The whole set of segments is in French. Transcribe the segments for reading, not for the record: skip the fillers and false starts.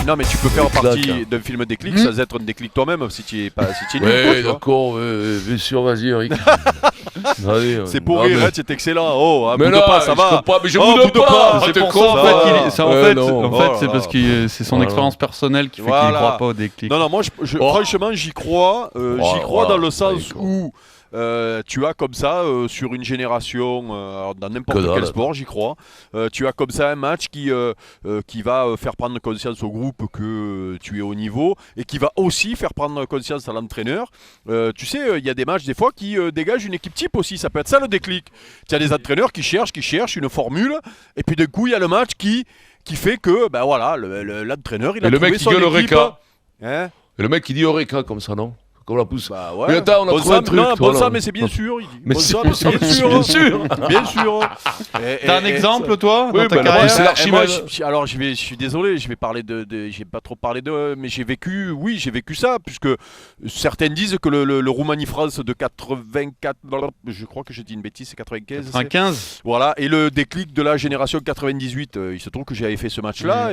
Non, mais tu peux faire partie d'un film déclic sans être un déclic toi-même si tu es pas nul. Ouais, d'accord, bien sûr, vas-y, Eric. C'est pour rire, c'est excellent. Oh, un bout de pas, ça va. Mais je boude pas. C'est pour ça, en fait, c'est parce que c'est son expérience personnelle qui fait qu'il ne croit pas au déclic. Non, moi, franchement, j'y crois. J'y crois dans le sens où tu as comme ça, sur une génération, dans n'importe quel sport, j'y crois, tu as comme ça un match qui va faire prendre conscience au groupe que tu es au niveau et qui va aussi faire prendre conscience à l'entraîneur. Tu sais, il y a des matchs des fois qui dégagent une équipe type aussi, ça peut être ça le déclic. Tu as des entraîneurs qui cherchent une formule et puis d'un coup il y a le match qui fait que ben voilà, l'entraîneur il a trouvé son équipe. Et le mec qui dit Eureka comme ça, non? Comme la pousse. Bah ouais. Mais attends, on a trouvé un truc. Non, bon ça, mais c'est bien sûr. Il dit. Mais Bon ça, mais c'est bien sûr. Bien sûr. T'as un exemple, toi oui, dans ta carrière? C'est l'archimède. Alors je suis désolé, je vais parler j'ai pas trop parlé de, mais j'ai vécu ça, puisque certains disent que le Roumanie-France de 84, je crois que j'ai dit une bêtise, c'est 95. 95. Voilà, et le déclic de la génération 98, il se trouve que j'avais fait ce match-là,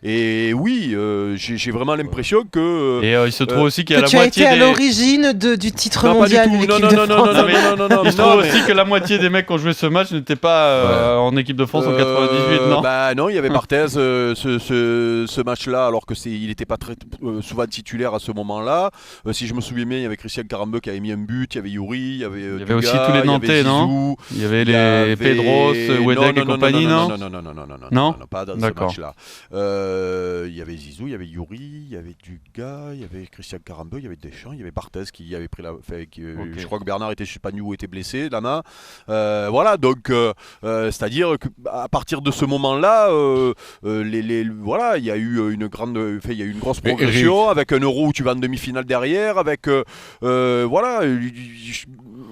et oui, j'ai vraiment l'impression que. Et il se trouve aussi qu'il y a la tu as moitié été à des. l'origine du titre Non, pas mondial du de tout. l'équipe de France. Non, Il se trouve aussi que la moitié des mecs qui ont joué ce match n'étaient pas en équipe de France en 98, non? Bah non, il y avait Barthez ce match-là, alors que il n'était pas très souvent titulaire à ce moment-là. Si je me souviens bien, il y avait Christian Carambeu qui avait mis un but, il y avait Yuri, il y avait Dugas, aussi tous les Nantais, non? Il y avait les Pedros, Wedek et compagnie, non? Non, pas dans ce match-là. Il y avait Zizou, il y avait Yuri, il y avait Dugas, il y avait Christian Carambeu, il y avait Deschamps, il y avait Barthez qui avait pris je crois que Bernard était, je sais pas où, était blessé, Lama. Voilà, donc c'est-à-dire qu'à partir de ce moment-là, voilà, il y a eu une grosse progression avec un Euro où tu vas en demi-finale derrière, avec voilà.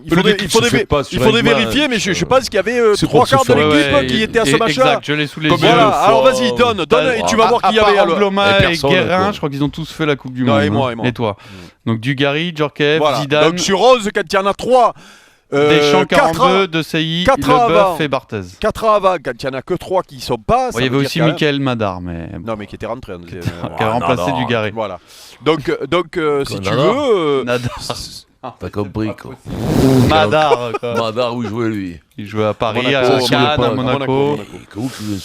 Il faudrait vérifier, mais je pense qu'il y avait 3/4 de l'équipe qui était à ce match-là. Exact, je l'ai sous les yeux. Voilà, alors vas-y, donne, et tu vas voir qui y avait. Angloma et Guérin, je crois qu'ils ont tous fait la Coupe du Monde. Et moi. Et toi. Donc Dugarry, Djorkaeff, Zidane. Donc sur 11, quand il y en a 3. Deschamps, Carambeu, De Sailly, Leboeuf et Barthez. 4 ans avant, quand il n'y en a que 3 qui ne sont pas. Il y avait aussi Michael Madar, mais. Non, mais qui était rentré. Qui a remplacé Dugarry. Voilà. Donc si tu veux. T'as compris quoi. Madar, où il jouait lui? Il jouait à Paris, à Cannes, à Monaco.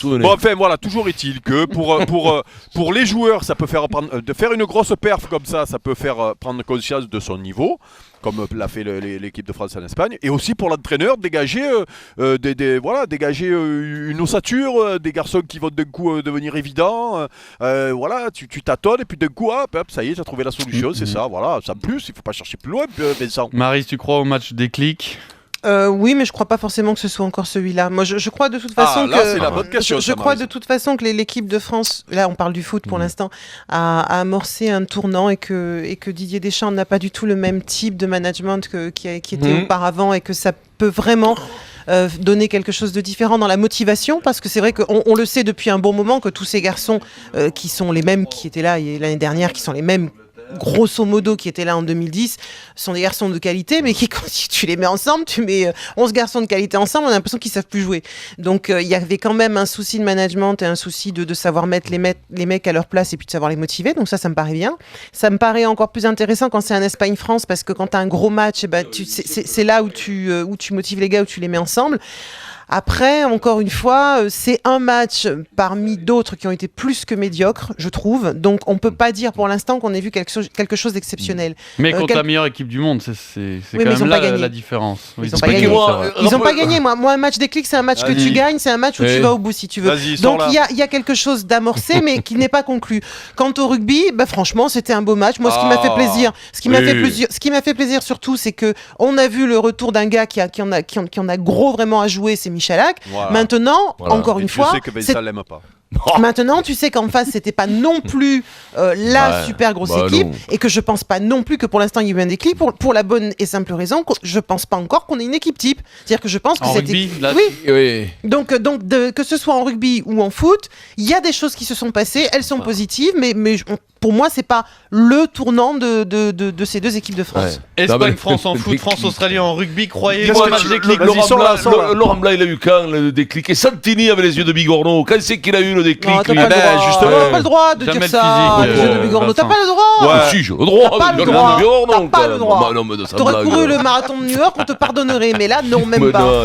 Bon, enfin voilà, toujours est-il que pour les joueurs, ça peut faire de faire une grosse perf comme ça peut faire prendre conscience de son niveau, comme l'a fait l'équipe de France en Espagne, et aussi pour l'entraîneur dégager dégager une ossature, des garçons qui vont d'un coup devenir évidents. Voilà, tu tâtonnes et puis d'un coup, hop, ça y est, tu as trouvé la solution, c'est ça. Voilà, sans plus, il faut pas chercher plus loin, Vincent. Maryse, tu crois au match déclic? Oui, mais je crois pas forcément que ce soit encore celui-là. Moi, je crois de toute façon c'est la bonne question, je crois de toute façon que l'équipe de France, là, on parle du foot pour l'instant, a amorcé un tournant et que Didier Deschamps n'a pas du tout le même type de management qui était auparavant, et que ça peut vraiment donner quelque chose de différent dans la motivation, parce que c'est vrai qu'on le sait depuis un bon moment que tous ces garçons qui sont les mêmes qui étaient là l'année dernière, qui sont les mêmes grosso modo qui étaient là en 2010, sont des garçons de qualité, mais qui, quand tu les mets ensemble, tu mets 11 garçons de qualité ensemble, on a l'impression qu'ils savent plus jouer. Donc il y avait quand même un souci de management et un souci de savoir mettre les mecs à leur place et puis de savoir les motiver. Donc ça me paraît bien. Ça me paraît encore plus intéressant quand c'est un Espagne-France, parce que quand tu as un gros match, c'est là où tu motives les gars, où tu les mets ensemble. Après, encore une fois, c'est un match parmi d'autres qui ont été plus que médiocres, je trouve. Donc, on peut pas dire pour l'instant qu'on ait vu quelque chose d'exceptionnel. Mais contre la meilleure équipe du monde, c'est quand même là la différence. Ils n'ont pas gagné. Moi, un match déclic, c'est un match que tu gagnes, c'est un match où tu vas au bout si tu veux. Donc, il y a quelque chose d'amorcé, mais qui n'est pas conclu. Quant au rugby, franchement, c'était un beau match. Moi, ce qui m'a fait plaisir, ce qui m'a fait plaisir surtout, c'est que on a vu le retour d'un gars qui en a gros vraiment à jouer, c'est Michalak. Voilà. Maintenant, encore une fois, je sais que Vincent l'aime pas. Maintenant, tu sais qu'en face, c'était pas non plus la super grosse équipe, et que je pense pas non plus que pour l'instant il y a eu un déclic, pour la bonne et simple raison que je pense pas encore qu'on ait une équipe type. C'est-à-dire que je pense que rugby, là, oui. Donc que ce soit en rugby ou en foot, il y a des choses qui se sont passées, elles sont positives, mais pour moi, c'est pas le tournant de ces deux équipes de France. Espagne-France en foot, France-Australie en rugby, croyez-vous match déclic? Laurent Blanc, il a eu quand le déclic? Et Santini avait les yeux de Bigorneau. Quand c'est qu'il a eu le déclic. Non, t'as pas le droit de dire ça. De Bigorneau, t'as pas le droit. Si, j'ai le droit. T'as pas le droit. T'as pas le drois. T'aurais couru le marathon de New York, on te pardonnerait, mais là, non, même pas.